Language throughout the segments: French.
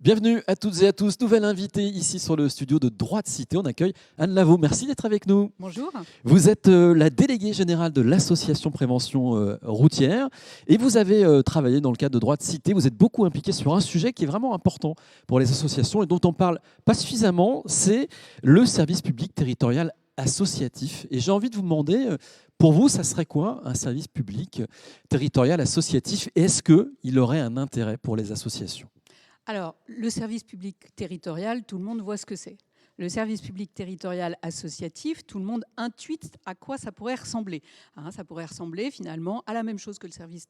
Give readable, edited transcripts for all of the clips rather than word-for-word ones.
Bienvenue à toutes et à tous. Nouvelle invitée ici sur le studio de Droit de Cité. On accueille Anne Lavaux. Merci d'être avec nous. Bonjour. Vous êtes la déléguée générale de l'association Prévention routière et vous avez travaillé dans le cadre de Droit de Cité. Vous êtes beaucoup impliquée sur un sujet qui est vraiment important pour les associations et dont on parle pas suffisamment, c'est le service public territorial associatif. Et j'ai envie de vous demander, pour vous, ça serait quoi un service public territorial associatif? Est-ce qu'il aurait un intérêt pour les associations? Alors, le service public territorial, tout le monde voit ce que c'est. Le service public territorial associatif, tout le monde intuite à quoi ça pourrait ressembler. Ça pourrait ressembler finalement à la même chose que le service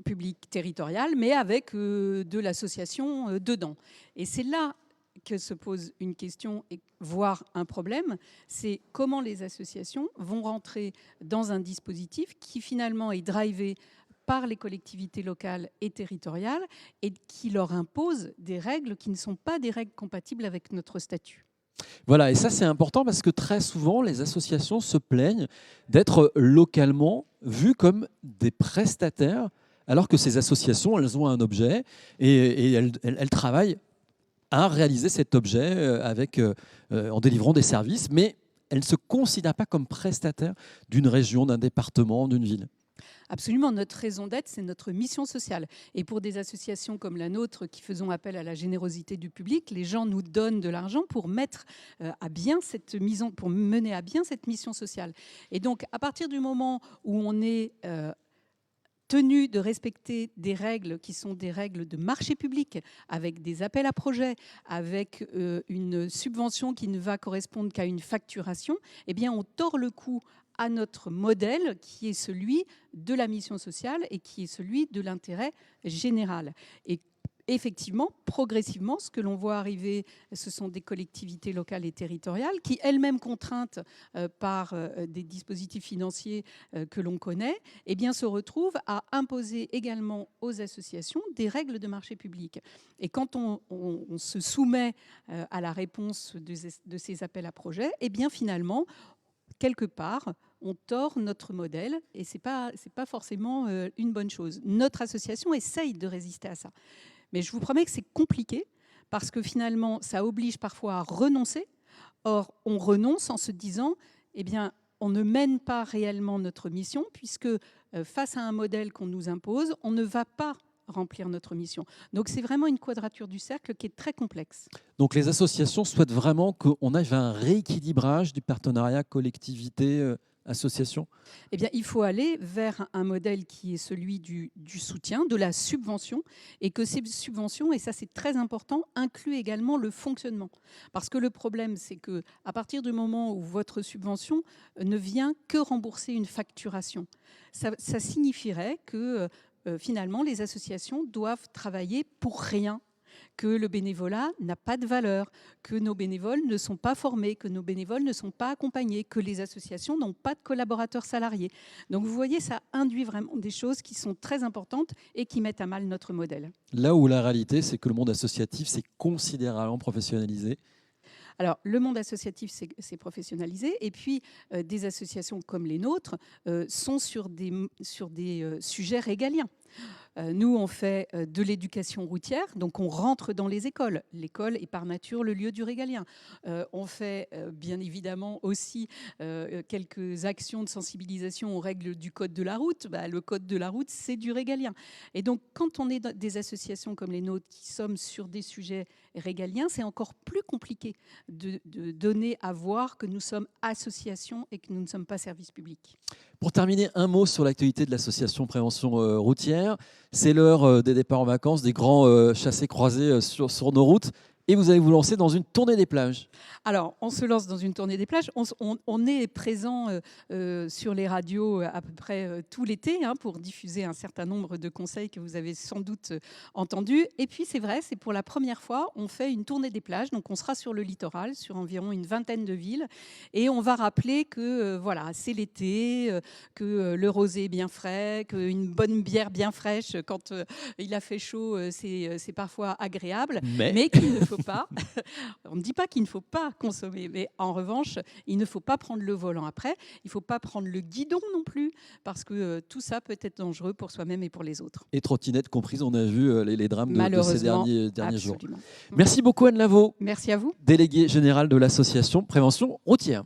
public territorial, mais avec de l'association dedans. Et c'est là que se pose une question, voire un problème, c'est comment les associations vont rentrer dans un dispositif qui finalement est drivé par les collectivités locales et territoriales et qui leur impose des règles qui ne sont pas des règles compatibles avec notre statut. Voilà, et ça c'est important parce que très souvent les associations se plaignent d'être localement vues comme des prestataires alors que ces associations, elles ont un objet et elles travaillent à réaliser cet objet en délivrant des services, mais elles ne se considèrent pas comme prestataires d'une région, d'un département, d'une ville. Absolument, notre raison d'être, c'est notre mission sociale. Et pour des associations comme la nôtre qui faisons appel à la générosité du public, les gens nous donnent de l'argent pour mener à bien cette mission sociale. Et donc, à partir du moment où on est tenu de respecter des règles qui sont des règles de marché public, avec des appels à projets, avec une subvention qui ne va correspondre qu'à une facturation, eh bien, on tord le cou à notre modèle qui est celui de la mission sociale et qui est celui de l'intérêt général. Et effectivement, progressivement, ce que l'on voit arriver, ce sont des collectivités locales et territoriales qui, elles-mêmes contraintes par des dispositifs financiers que l'on connaît, eh bien, se retrouvent à imposer également aux associations des règles de marché public. Et quand on se soumet à la réponse de ces appels à projets, eh bien, finalement, quelque part, on tord notre modèle et ce n'est pas forcément une bonne chose. Notre association essaye de résister à ça. Mais je vous promets que c'est compliqué parce que finalement, ça oblige parfois à renoncer. Or, on renonce en se disant, eh bien, on ne mène pas réellement notre mission puisque face à un modèle qu'on nous impose, on ne va pas remplir notre mission. Donc, c'est vraiment une quadrature du cercle qui est très complexe. Donc, les associations souhaitent vraiment qu'on aille vers un rééquilibrage du partenariat collectivité association? Eh bien, il faut aller vers un modèle qui est celui du soutien, de la subvention, et que ces subventions, et ça c'est très important, incluent également le fonctionnement. Parce que le problème, c'est qu'à partir du moment où votre subvention ne vient que rembourser une facturation, ça signifierait que finalement les associations doivent travailler pour rien, que le bénévolat n'a pas de valeur, que nos bénévoles ne sont pas formés, que nos bénévoles ne sont pas accompagnés, que les associations n'ont pas de collaborateurs salariés. Donc vous voyez, ça induit vraiment des choses qui sont très importantes et qui mettent à mal notre modèle. Là où la réalité, c'est que le monde associatif s'est considérablement professionnalisé. Alors, le monde associatif s'est professionnalisé et puis des associations comme les nôtres sont sur des sujets régaliens. Nous, on fait de l'éducation routière, donc on rentre dans les écoles. L'école est par nature le lieu du régalien. On fait bien évidemment aussi quelques actions de sensibilisation aux règles du code de la route. Le code de la route, c'est du régalien. Et donc, quand on est dans des associations comme les nôtres qui sommes sur des sujets régaliens, c'est encore plus compliqué de donner à voir que nous sommes association et que nous ne sommes pas service public. Pour terminer, un mot sur l'actualité de l'association Prévention routière. C'est l'heure des départs en vacances, des grands chassés-croisés sur nos routes. Et vous allez vous lancer dans une tournée des plages. Alors, on se lance dans une tournée des plages. On est présent sur les radios à peu près tout l'été pour diffuser un certain nombre de conseils que vous avez sans doute entendus. Et puis, c'est vrai, c'est pour la première fois, on fait une tournée des plages. Donc, on sera sur le littoral, sur environ une vingtaine de villes. Et on va rappeler que voilà, c'est l'été, que le rosé est bien frais, qu'une bonne bière bien fraîche, quand il a fait chaud, c'est parfois agréable. Mais qu'il ne faut faut pas. On ne dit pas qu'il ne faut pas consommer, mais en revanche, il ne faut pas prendre le volant après. Il ne faut pas prendre le guidon non plus, parce que tout ça peut être dangereux pour soi-même et pour les autres. Et trottinettes comprises, on a vu les drames de ces Malheureusement, derniers jours. absolument. Merci beaucoup Anne Lavaux, Merci à vous. déléguée générale de l'association Prévention routière.